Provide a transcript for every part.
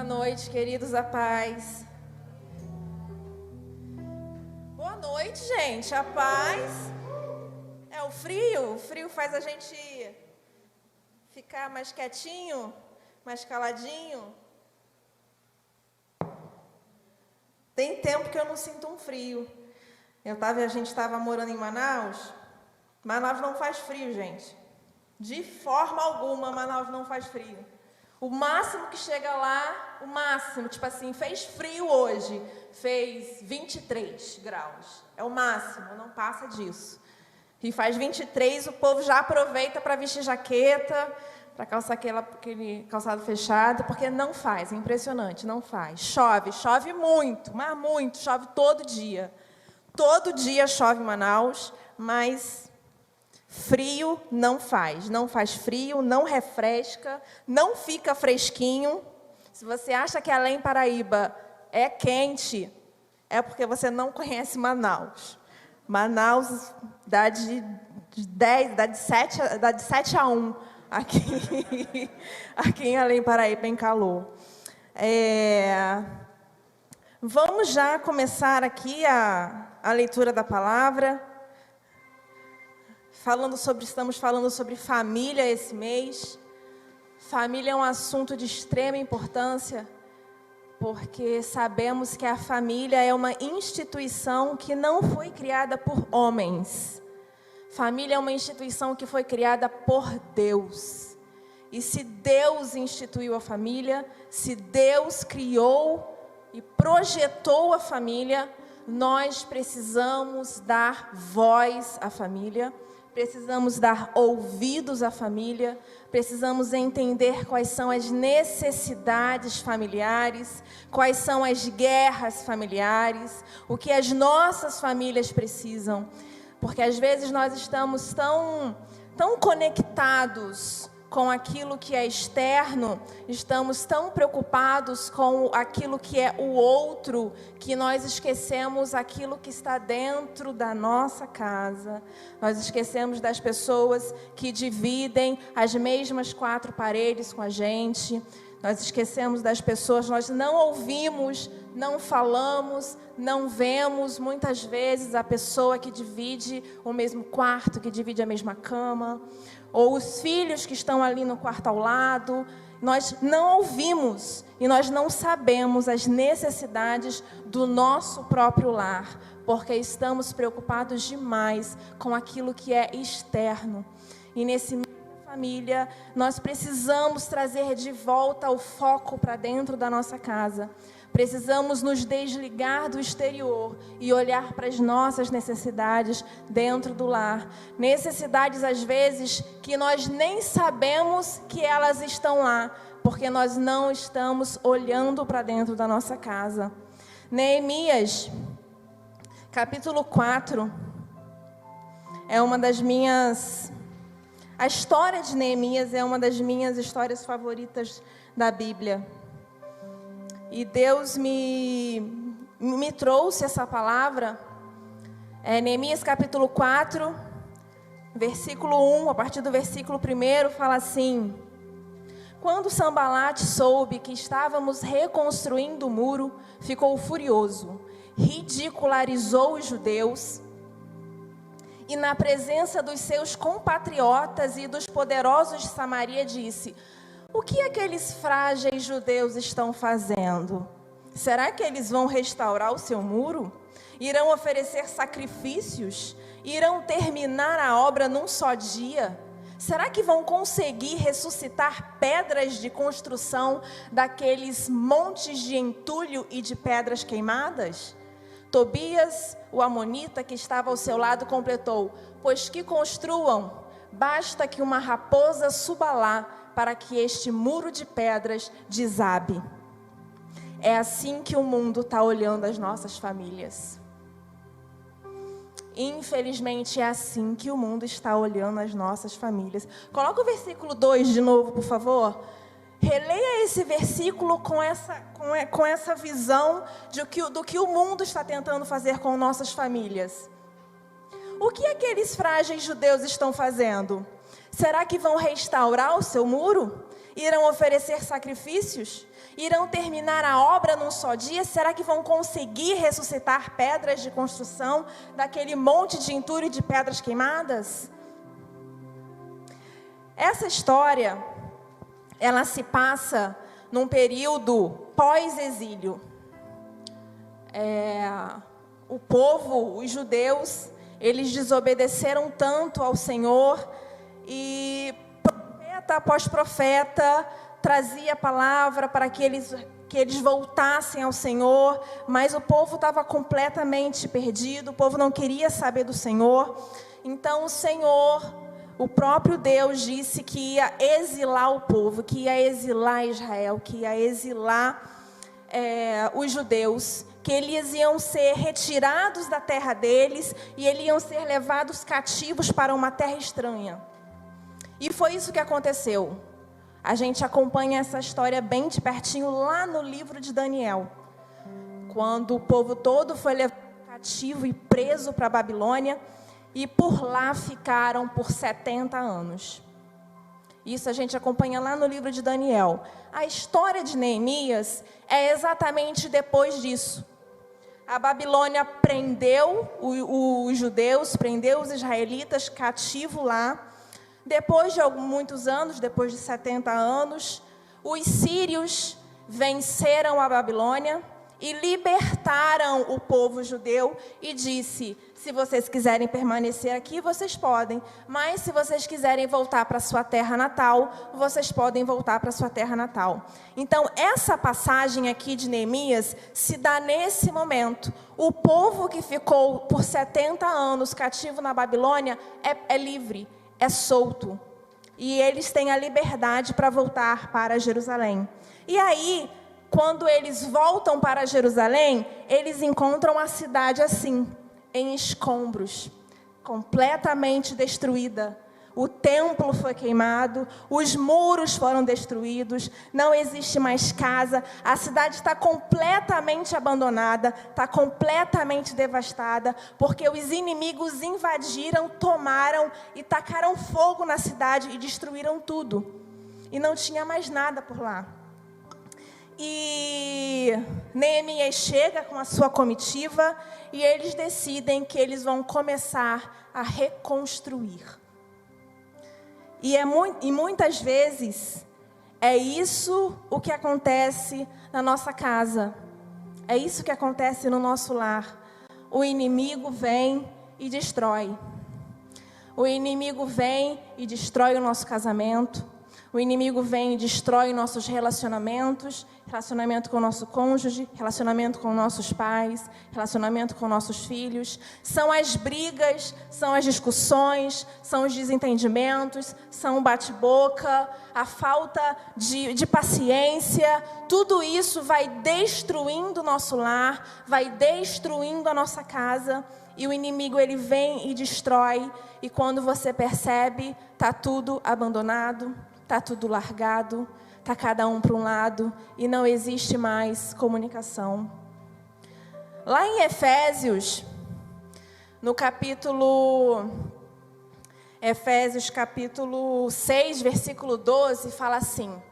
noite, queridos, a paz. Boa noite, gente, a paz. O frio faz a gente ficar mais quietinho, mais caladinho. Tem tempo que eu não sinto um frio. A gente estava morando em Manaus. Manaus não faz frio, gente. De forma alguma, Manaus não faz frio. O máximo que chega lá, tipo assim, fez frio hoje, fez 23 graus. É o máximo, não passa disso. E faz 23, o povo já aproveita para vestir jaqueta, para calçar aquele calçado fechado, porque não faz, é impressionante, não faz. Chove muito, mas muito, chove todo dia. Todo dia chove em Manaus, mas frio não faz frio, não refresca, não fica fresquinho. Se você acha que além Paraíba é quente, é porque você não conhece Manaus. Manaus dá de 7 a 1 aqui, aqui em Além Paraíba, em calor. Vamos já começar aqui a leitura da palavra. Estamos falando sobre família esse mês. Família é um assunto de extrema importância, porque sabemos que a família é uma instituição que não foi criada por homens. Família é uma instituição que foi criada por Deus. E se Deus instituiu a família, se Deus criou e projetou a família, nós precisamos dar voz à família. Precisamos dar ouvidos à família, precisamos entender quais são as necessidades familiares, quais são as guerras familiares, o que as nossas famílias precisam. Porque às vezes nós estamos tão conectados com aquilo que é externo, estamos tão preocupados com aquilo que é o outro, que nós esquecemos aquilo que está dentro da nossa casa. Nós esquecemos das pessoas que dividem as mesmas 4 paredes com a gente. Nós esquecemos das pessoas, nós não ouvimos, não falamos, não vemos muitas vezes a pessoa que divide o mesmo quarto, que divide a mesma cama, ou os filhos que estão ali no quarto ao lado. Nós não ouvimos e nós não sabemos as necessidades do nosso próprio lar, porque estamos preocupados demais com aquilo que é externo. E nesse família, nós precisamos trazer de volta o foco para dentro da nossa casa. Precisamos nos desligar do exterior e olhar para as nossas necessidades dentro do lar. Necessidades, às vezes, que nós nem sabemos que elas estão lá, porque nós não estamos olhando para dentro da nossa casa. Neemias, capítulo 4, é uma das minhas... A história de Neemias é uma das minhas histórias favoritas da Bíblia. E Deus me trouxe essa palavra. Neemias capítulo 4, versículo 1, a partir do versículo 1, fala assim: Quando Sanbalate soube que estávamos reconstruindo o muro, ficou furioso, ridicularizou os judeus, e na presença dos seus compatriotas e dos poderosos de Samaria disse: O que aqueles frágeis judeus estão fazendo? Será que eles vão restaurar o seu muro? Irão oferecer sacrifícios? Irão terminar a obra num só dia? Será que vão conseguir ressuscitar pedras de construção daqueles montes de entulho e de pedras queimadas? Tobias, o amonita que estava ao seu lado, completou: Pois que construam, basta que uma raposa suba lá para que este muro de pedras desabe. É assim que o mundo está olhando as nossas famílias. Infelizmente, é assim que o mundo está olhando as nossas famílias. Coloca o versículo 2 de novo, por favor. Releia esse versículo com essa visão do que o mundo está tentando fazer com nossas famílias. O que aqueles frágeis judeus estão fazendo? Será que vão restaurar o seu muro? Irão oferecer sacrifícios? Irão terminar a obra num só dia? Será que vão conseguir ressuscitar pedras de construção daquele monte de entulho de pedras queimadas? Essa história, ela se passa num período pós-exílio. O povo, os judeus, eles desobedeceram tanto ao Senhor e profeta após profeta trazia a palavra para que eles voltassem ao Senhor, mas o povo estava completamente perdido, o povo não queria saber do Senhor. Então o Senhor, o próprio Deus, disse que ia exilar o povo, que ia exilar Israel, que ia exilar os judeus, que eles iam ser retirados da terra deles e eles iam ser levados cativos para uma terra estranha. E foi isso que aconteceu. A gente acompanha essa história bem de pertinho lá no livro de Daniel, quando o povo todo foi levado cativo e preso para a Babilônia, e por lá ficaram por 70 anos. Isso a gente acompanha lá no livro de Daniel. A história de Neemias é exatamente depois disso. A Babilônia prendeu os judeus, prendeu os israelitas cativos lá. Depois de muitos anos, depois de 70 anos, os sírios venceram a Babilônia e libertaram o povo judeu e disse: se vocês quiserem permanecer aqui, vocês podem, mas se vocês quiserem voltar para a sua terra natal, vocês podem voltar para a sua terra natal. Então, essa passagem aqui de Neemias se dá nesse momento. O povo que ficou por 70 anos cativo na Babilônia é livre, é solto, e eles têm a liberdade para voltar para Jerusalém. E aí, quando eles voltam para Jerusalém, eles encontram a cidade assim, em escombros, completamente destruída. O templo foi queimado, os muros foram destruídos, não existe mais casa, a cidade está completamente abandonada, está completamente devastada, porque os inimigos invadiram, tomaram e tacaram fogo na cidade e destruíram tudo. E não tinha mais nada por lá. E Neemias chega com a sua comitiva e eles decidem que eles vão começar a reconstruir. E muitas vezes é isso o que acontece na nossa casa. É isso que acontece no nosso lar. O inimigo vem e destrói. O inimigo vem e destrói o nosso casamento. O inimigo vem e destrói nossos relacionamentos, relacionamento com o nosso cônjuge, relacionamento com nossos pais, relacionamento com nossos filhos. São as brigas, são as discussões, são os desentendimentos, são o bate-boca, a falta de paciência. Tudo isso vai destruindo o nosso lar, vai destruindo a nossa casa. E o inimigo, ele vem e destrói. E quando você percebe, está tudo abandonado. Está tudo largado, está cada um para um lado e não existe mais comunicação. Lá em Efésios, no Efésios capítulo 6, versículo 12, fala assim: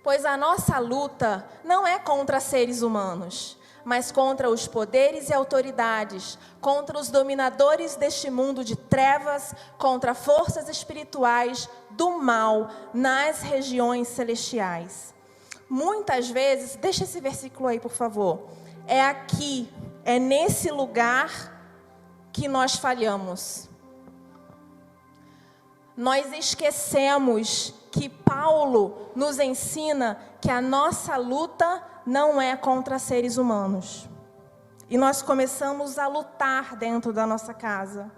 pois a nossa luta não é contra seres humanos, mas contra os poderes e autoridades, contra os dominadores deste mundo de trevas, contra forças espirituais do mal nas regiões celestiais. Muitas vezes, deixa esse versículo aí, por favor. É aqui, é nesse lugar que nós falhamos. Nós esquecemos que Paulo nos ensina que a nossa luta não é contra seres humanos. E nós começamos a lutar dentro da nossa casa.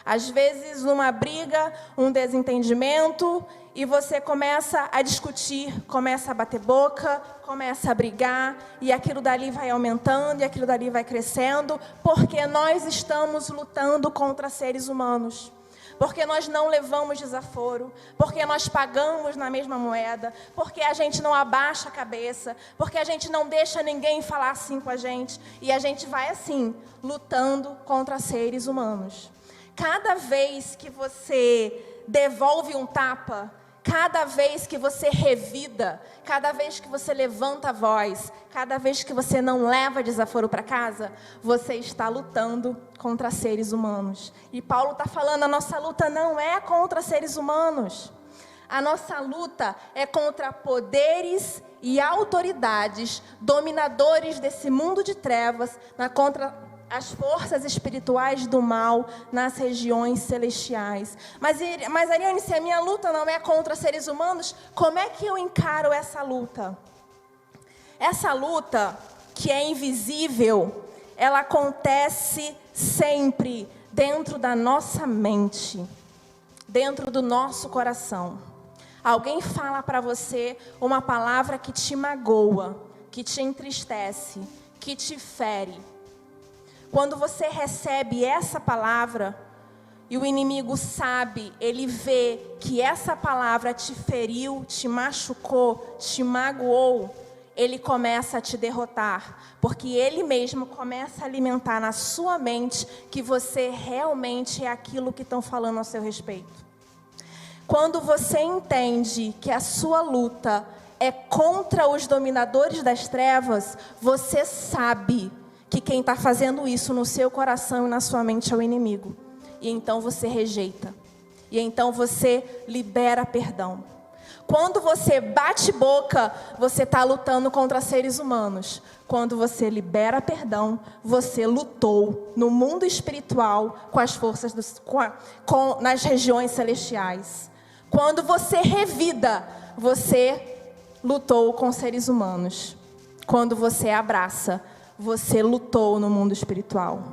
Às vezes, numa briga, um desentendimento, e você começa a discutir, começa a bater boca, começa a brigar, e aquilo dali vai aumentando, e aquilo dali vai crescendo, porque nós estamos lutando contra seres humanos. Porque nós não levamos desaforo, porque nós pagamos na mesma moeda, porque a gente não abaixa a cabeça, porque a gente não deixa ninguém falar assim com a gente, e a gente vai assim, lutando contra seres humanos. Cada vez que você devolve um tapa, Cada vez que você revida, cada vez que você levanta a voz, cada vez que você não leva desaforo para casa, você está lutando contra seres humanos. E Paulo está falando, a nossa luta não é contra seres humanos. A nossa luta é contra poderes e autoridades, dominadores desse mundo de trevas, contra as forças espirituais do mal nas regiões celestiais. Mas Ariane, se a minha luta não é contra seres humanos, como é que eu encaro essa luta? Essa luta, que é invisível, ela acontece sempre dentro da nossa mente, dentro do nosso coração. Alguém fala para você uma palavra que te magoa, que te entristece, que te fere. Quando você recebe essa palavra, e o inimigo sabe, ele vê que essa palavra te feriu, te machucou, te magoou, ele começa a te derrotar, porque ele mesmo começa a alimentar na sua mente que você realmente é aquilo que estão falando a seu respeito. Quando você entende que a sua luta é contra os dominadores das trevas, você sabe que quem está fazendo isso no seu coração e na sua mente é o inimigo. E então você rejeita. E então você libera perdão. Quando você bate boca, você está lutando contra seres humanos. Quando você libera perdão, você lutou no mundo espiritual com as forças nas regiões celestiais. Quando você revida, você lutou com seres humanos. Quando você abraça, você lutou no mundo espiritual.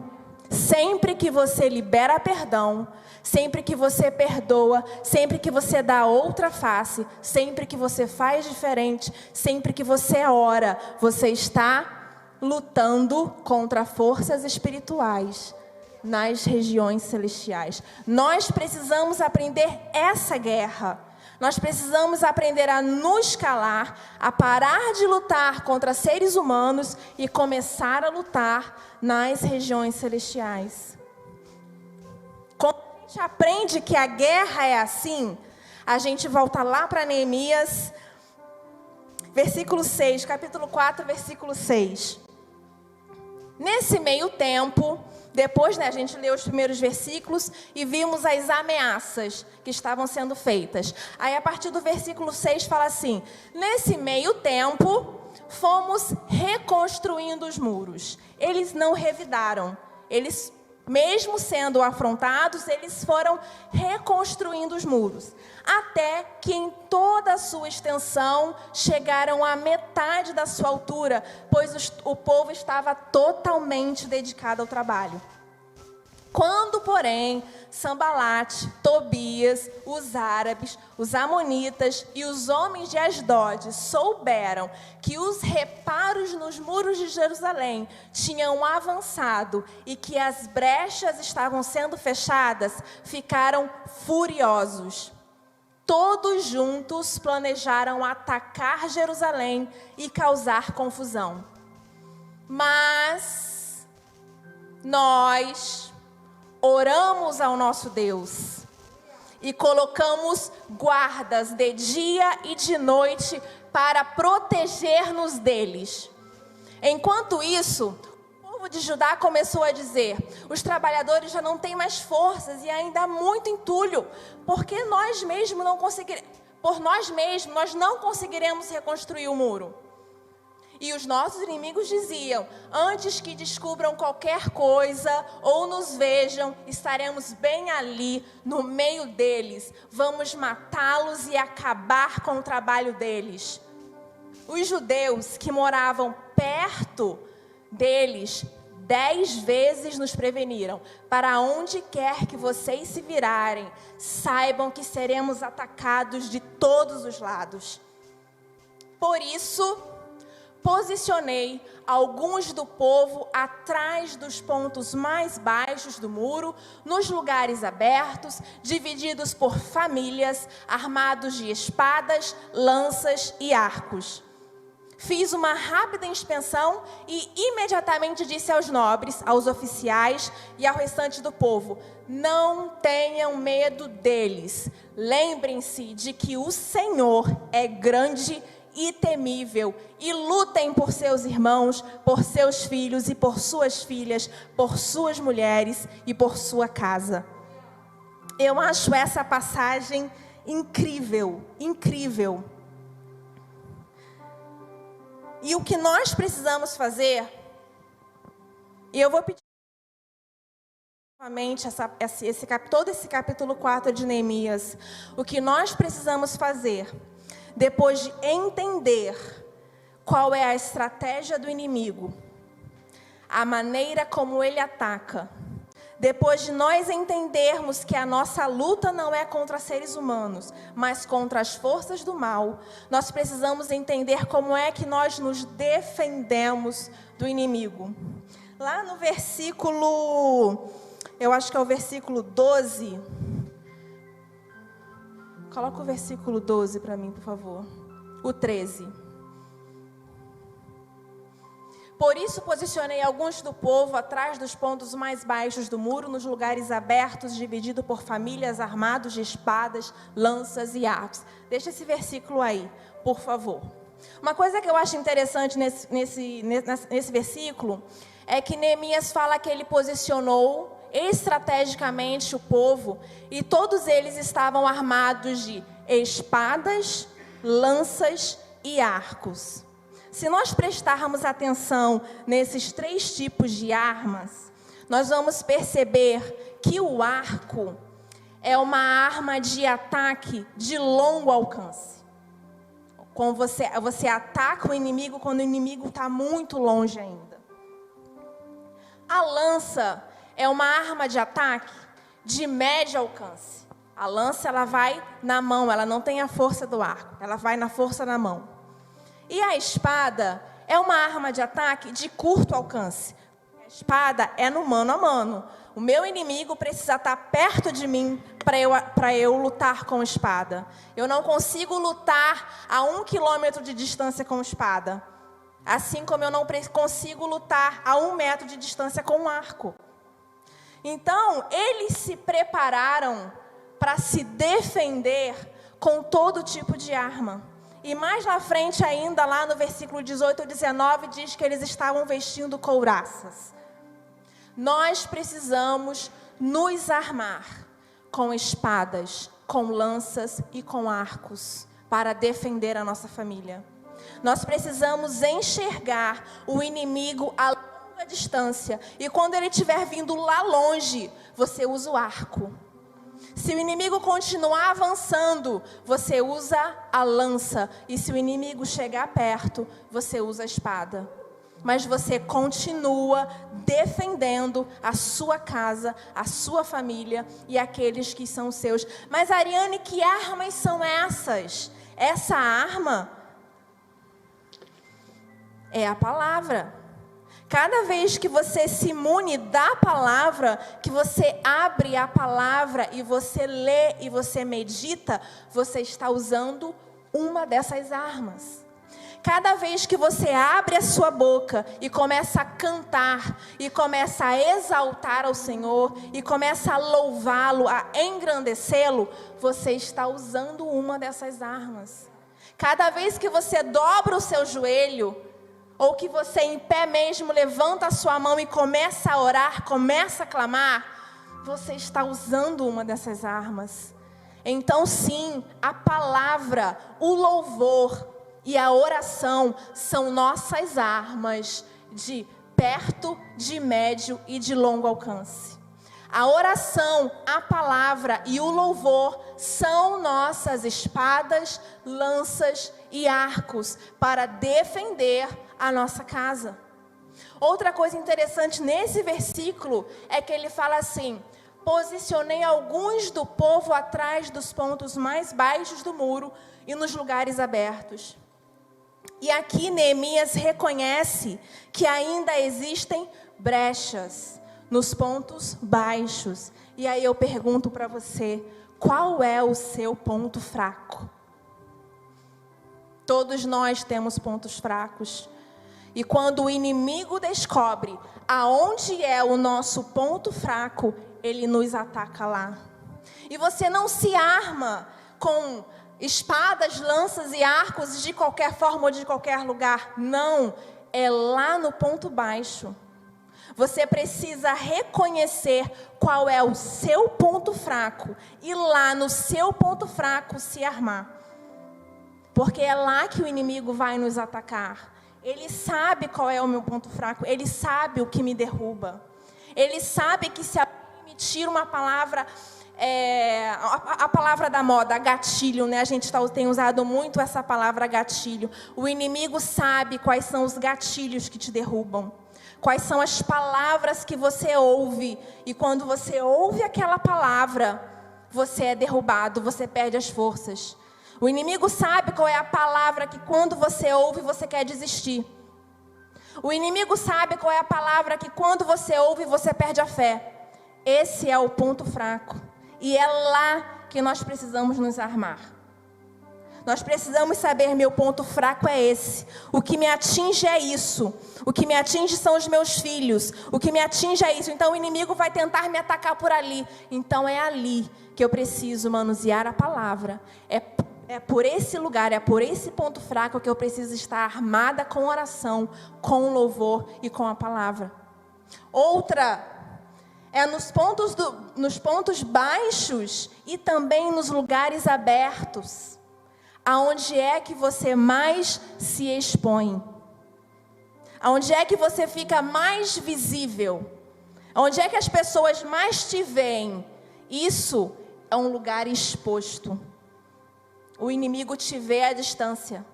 Sempre que você libera perdão, sempre que você perdoa, sempre que você dá outra face, sempre que você faz diferente, sempre que você ora, você está lutando contra forças espirituais nas regiões celestiais. Nós precisamos aprender essa guerra. Nós precisamos aprender a nos calar, a parar de lutar contra seres humanos e começar a lutar nas regiões celestiais. Quando a gente aprende que a guerra é assim, a gente volta lá para Neemias, versículo 6, capítulo 4, versículo 6. Nesse meio tempo, depois, a gente leu os primeiros versículos e vimos as ameaças que estavam sendo feitas. Aí, a partir do versículo 6, fala assim: nesse meio tempo, fomos reconstruindo os muros. Eles não revidaram. Eles, mesmo sendo afrontados, eles foram reconstruindo os muros. Até que em toda a sua extensão chegaram à metade da sua altura, pois o povo estava totalmente dedicado ao trabalho. Quando, porém, Sambalate, Tobias, os árabes, os amonitas e os homens de Asdod souberam que os reparos nos muros de Jerusalém tinham avançado e que as brechas estavam sendo fechadas, ficaram furiosos. Todos juntos planejaram atacar Jerusalém e causar confusão. Mas nós oramos ao nosso Deus e colocamos guardas de dia e de noite para proteger-nos deles. Enquanto isso, o povo de Judá começou a dizer: os trabalhadores já não têm mais forças e ainda há muito entulho, porque por nós mesmos nós não conseguiremos reconstruir o muro. E os nossos inimigos diziam: antes que descubram qualquer coisa ou nos vejam, estaremos bem ali, no meio deles. Vamos matá-los e acabar com o trabalho deles. Os judeus que moravam perto deles 10 vezes nos preveniram: para onde quer que vocês se virarem, saibam que seremos atacados de todos os lados. Por isso, posicionei alguns do povo atrás dos pontos mais baixos do muro, nos lugares abertos, divididos por famílias, armados de espadas, lanças e arcos. Fiz uma rápida inspeção e imediatamente disse aos nobres, aos oficiais e ao restante do povo: não tenham medo deles. Lembrem-se de que o Senhor é grande e temível, e lutem por seus irmãos, por seus filhos e por suas filhas, por suas mulheres e por sua casa. Eu acho essa passagem incrível, incrível. E o que nós precisamos fazer, e eu vou pedir novamente todo esse capítulo 4 de Neemias, o que nós precisamos fazer, depois de entender qual é a estratégia do inimigo, a maneira como ele ataca, depois de nós entendermos que a nossa luta não é contra seres humanos, mas contra as forças do mal, nós precisamos entender como é que nós nos defendemos do inimigo. Lá no versículo, eu acho que é o versículo 12. Coloca o versículo 12 para mim, por favor. O 13. Por isso posicionei alguns do povo atrás dos pontos mais baixos do muro, nos lugares abertos, dividido por famílias, armados de espadas, lanças e arcos. Deixa esse versículo aí, por favor. Uma coisa que eu acho interessante nesse versículo é que Neemias fala que ele posicionou estrategicamente o povo e todos eles estavam armados de espadas, lanças e arcos. Se nós prestarmos atenção nesses 3 tipos de armas, nós vamos perceber que o arco é uma arma de ataque de longo alcance. Quando você ataca o inimigo quando o inimigo está muito longe ainda. A lança é uma arma de ataque de médio alcance. A lança, ela vai na mão, ela não tem a força do arco, ela vai na força da mão. E a espada é uma arma de ataque de curto alcance. A espada é no mano a mano. O meu inimigo precisa estar perto de mim para eu lutar com espada. Eu não consigo lutar a 1 quilômetro de distância com espada. Assim como eu não consigo lutar a 1 metro de distância com um arco. Então, eles se prepararam para se defender com todo tipo de arma. E mais na frente ainda, lá no versículo 18 ou 19, diz que eles estavam vestindo couraças. Nós precisamos nos armar com espadas, com lanças e com arcos para defender a nossa família. Nós precisamos enxergar o inimigo a longa distância. E quando ele estiver vindo lá longe, você usa o arco. Se o inimigo continuar avançando, você usa a lança. E se o inimigo chegar perto, você usa a espada. Mas você continua defendendo a sua casa, a sua família e aqueles que são seus. Mas, Ariane, que armas são essas? Essa arma é a palavra. Cada vez que você se mune da palavra, que você abre a palavra e você lê e você medita, você está usando uma dessas armas. Cada vez que você abre a sua boca e começa a cantar, e começa a exaltar ao Senhor, e começa a louvá-lo, a engrandecê-lo, você está usando uma dessas armas. Cada vez que você dobra o seu joelho, ou que você em pé mesmo levanta a sua mão e começa a orar, começa a clamar, você está usando uma dessas armas. Então sim, a palavra, o louvor e a oração são nossas armas de perto, de médio e de longo alcance. A oração, a palavra e o louvor são nossas espadas, lanças e arcos para defender a nossa casa. Outra coisa interessante nesse versículo é que ele fala assim: posicionei alguns do povo atrás dos pontos mais baixos do muro e nos lugares abertos. E aqui Neemias reconhece que ainda existem brechas nos pontos baixos. E aí eu pergunto para você, qual é o seu ponto fraco? Todos nós temos pontos fracos. E quando o inimigo descobre aonde é o nosso ponto fraco, ele nos ataca lá. E você não se arma com espadas, lanças e arcos de qualquer forma ou de qualquer lugar. Não, é lá no ponto baixo. Você precisa reconhecer qual é o seu ponto fraco e lá no seu ponto fraco se armar. Porque é lá que o inimigo vai nos atacar. Ele sabe qual é o meu ponto fraco, ele sabe o que me derruba. Ele sabe que se alguém me tira uma palavra, a palavra da moda, gatilho, né? A gente tem usado muito essa palavra gatilho. O inimigo sabe quais são os gatilhos que te derrubam. Quais são as palavras que você ouve. E quando você ouve aquela palavra, você é derrubado, você perde as forças. O inimigo sabe qual é a palavra que quando você ouve, você quer desistir. O inimigo sabe qual é a palavra que quando você ouve, você perde a fé. Esse é o ponto fraco. E é lá que nós precisamos nos armar. Nós precisamos saber, meu ponto fraco é esse. O que me atinge é isso. O que me atinge são os meus filhos. O que me atinge é isso. Então o inimigo vai tentar me atacar por ali. Então é ali que eu preciso manusear a palavra. É por esse lugar, é por esse ponto fraco que eu preciso estar armada com oração, com louvor e com a palavra. Outra é nos pontos baixos e também nos lugares abertos. Aonde é que você mais se expõe? Aonde é que você fica mais visível? Aonde é que as pessoas mais te veem? Isso é um lugar exposto. O inimigo te vê à distância.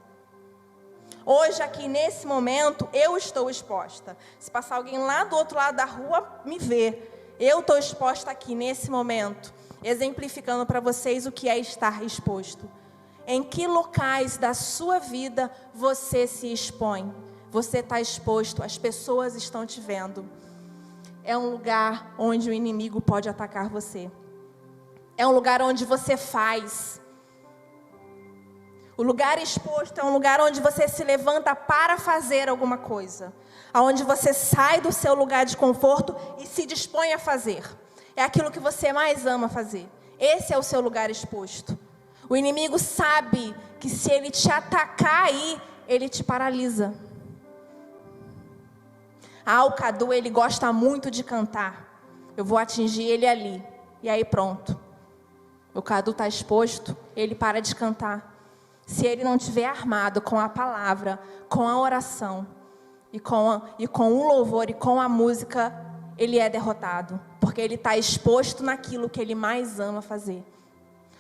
Hoje, aqui nesse momento, eu estou exposta. Se passar alguém lá do outro lado da rua, me vê. Eu estou exposta aqui nesse momento, exemplificando para vocês o que é estar exposto. Em que locais da sua vida você se expõe? Você está exposto, as pessoas estão te vendo. É um lugar onde o inimigo pode atacar você. É um lugar onde você faz. O lugar exposto é um lugar onde você se levanta para fazer alguma coisa. Onde você sai do seu lugar de conforto e se dispõe a fazer. É aquilo que você mais ama fazer. Esse é o seu lugar exposto. O inimigo sabe que se ele te atacar aí, ele te paralisa. O Cadu, ele gosta muito de cantar. Eu vou atingir ele ali. E aí pronto. O Cadu está exposto, ele para de cantar. Se ele não estiver armado com a palavra, com a oração, e com o louvor e com a música, ele é derrotado. Porque ele está exposto naquilo que ele mais ama fazer.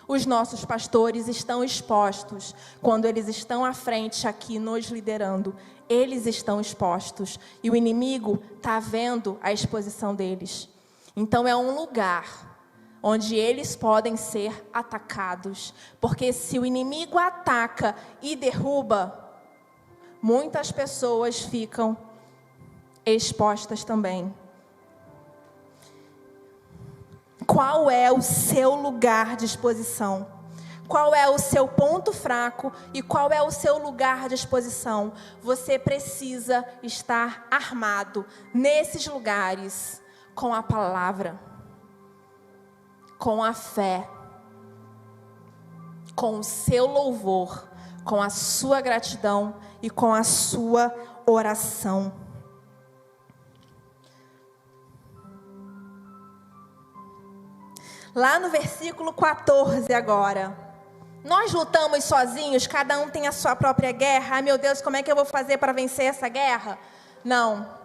Os nossos pastores estão expostos. Quando eles estão à frente aqui nos liderando, eles estão expostos. E o inimigo está vendo a exposição deles. Então é um lugar onde eles podem ser atacados. Porque se o inimigo ataca e derruba, muitas pessoas ficam expostas também. Qual é o seu lugar de exposição? Qual é o seu ponto fraco e qual é o seu lugar de exposição? Você precisa estar armado nesses lugares com a palavra, com a fé, com o seu louvor, com a sua gratidão e com a sua oração. Lá no versículo 14 agora. Nós lutamos sozinhos, cada um tem a sua própria guerra. Ai meu Deus, como é que eu vou fazer para vencer essa guerra? Não.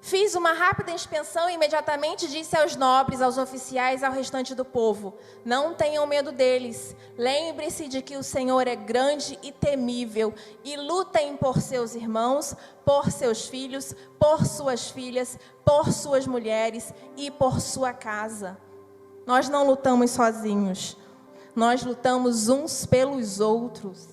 Fiz uma rápida inspeção e imediatamente disse aos nobres, aos oficiais e ao restante do povo: não tenham medo deles. Lembre-se de que o Senhor é grande e temível. E lutem por seus irmãos, por seus filhos, por suas filhas, por suas mulheres e por sua casa. Nós não lutamos sozinhos. Nós lutamos uns pelos outros.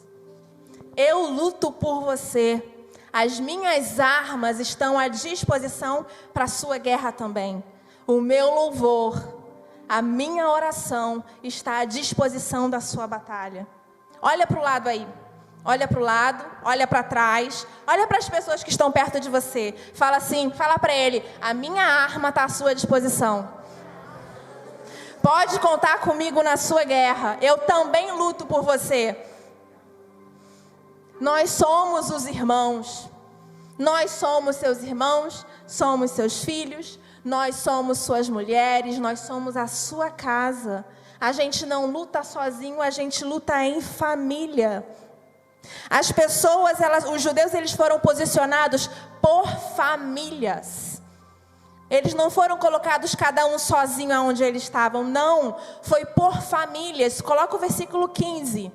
Eu luto por você. As minhas armas estão à disposição para a sua guerra também. O meu louvor, a minha oração está à disposição da sua batalha. Olha para o lado aí. Olha para o lado, olha para trás, olha para as pessoas que estão perto de você. Fala assim, fala para ele: a minha arma está à sua disposição. Pode contar comigo na sua guerra. Eu também luto por você. Nós somos os irmãos. Nós somos seus irmãos, somos seus filhos, nós somos suas mulheres, nós somos a sua casa. A gente não luta sozinho, a gente luta em família. As pessoas, os judeus, eles foram posicionados por famílias. Eles não foram colocados cada um sozinho aonde eles estavam, não. Foi por famílias. Coloca o versículo 15.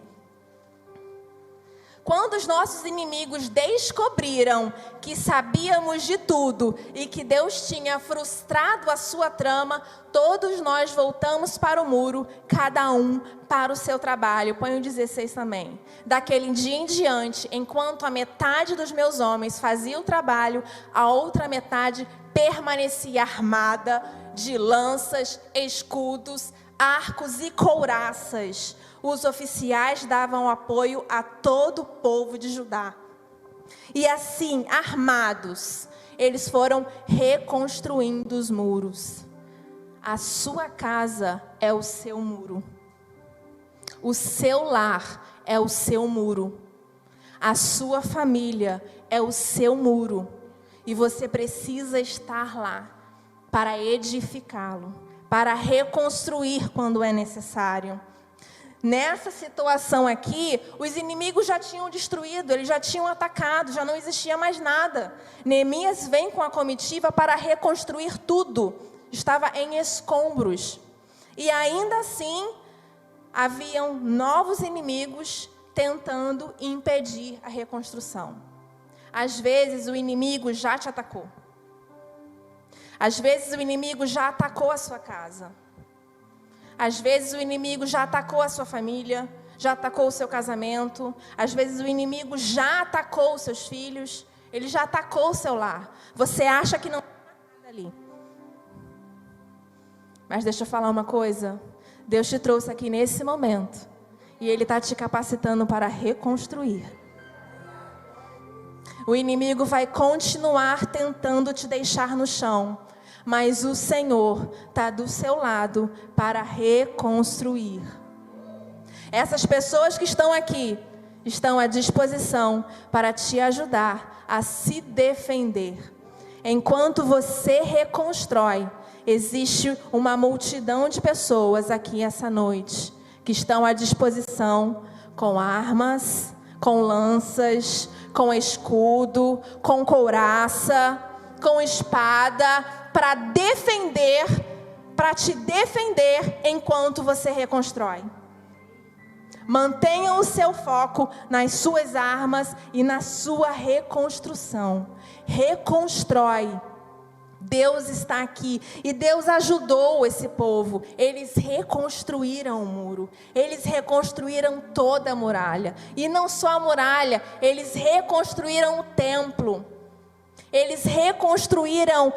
Quando os nossos inimigos descobriram que sabíamos de tudo e que Deus tinha frustrado a sua trama, todos nós voltamos para o muro, cada um para o seu trabalho. Põe o 16 também. Daquele dia em diante, enquanto a metade dos meus homens fazia o trabalho, a outra metade permanecia armada de lanças, escudos, arcos e couraças. Os oficiais davam apoio a todo o povo de Judá. E assim, armados, eles foram reconstruindo os muros. A sua casa é o seu muro. O seu lar é o seu muro. A sua família é o seu muro. E você precisa estar lá para edificá-lo, para reconstruir quando é necessário. Nessa situação aqui, os inimigos já tinham destruído, eles já tinham atacado, já não existia mais nada. Neemias vem com a comitiva para reconstruir tudo. Estava em escombros. E ainda assim, haviam novos inimigos tentando impedir a reconstrução. Às vezes o inimigo já te atacou. Às vezes o inimigo já atacou a sua casa. Às vezes o inimigo já atacou a sua família, já atacou o seu casamento. Às vezes o inimigo já atacou os seus filhos, ele já atacou o seu lar. Você acha que não tem nada ali. Mas deixa eu falar uma coisa. Deus te trouxe aqui nesse momento e Ele está te capacitando para reconstruir. O inimigo vai continuar tentando te deixar no chão, mas o Senhor está do seu lado para reconstruir. Essas pessoas que estão aqui estão à disposição para te ajudar a se defender. Enquanto você reconstrói, existe uma multidão de pessoas aqui essa noite que estão à disposição com armas, com lanças, com escudo, com couraça, com espada, para defender, para te defender enquanto você reconstrói. Mantenha o seu foco nas suas armas e na sua reconstrução. Reconstrói. Deus está aqui e Deus ajudou esse povo. Eles reconstruíram o muro, eles reconstruíram toda a muralha. E não só a muralha, eles reconstruíram o templo. Eles reconstruíram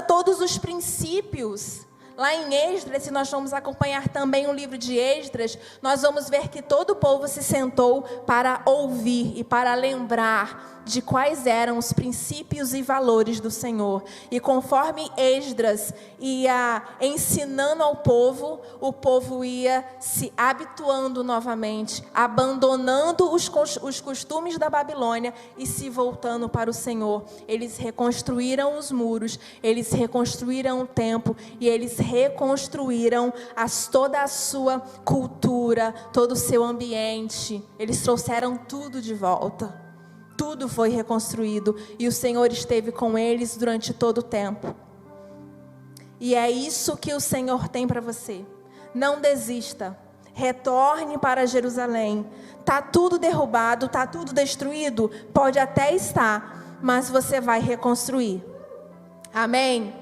todos os princípios. Lá em Esdras, se nós vamos acompanhar também o livro de Esdras, nós vamos ver que todo o povo se sentou para ouvir e para lembrar de quais eram os princípios e valores do Senhor. E conforme Esdras ia ensinando ao povo, o povo ia se habituando novamente, abandonando os costumes da Babilônia e se voltando para o Senhor. Eles reconstruíram os muros, eles reconstruíram o templo e eles reconstruíram toda a sua cultura, todo o seu ambiente. Eles trouxeram tudo de volta. Tudo foi reconstruído e o Senhor esteve com eles durante todo o tempo. E é isso que o Senhor tem para você. Não desista. Retorne para Jerusalém. Está tudo derrubado, está tudo destruído? Pode até estar, mas você vai reconstruir. Amém?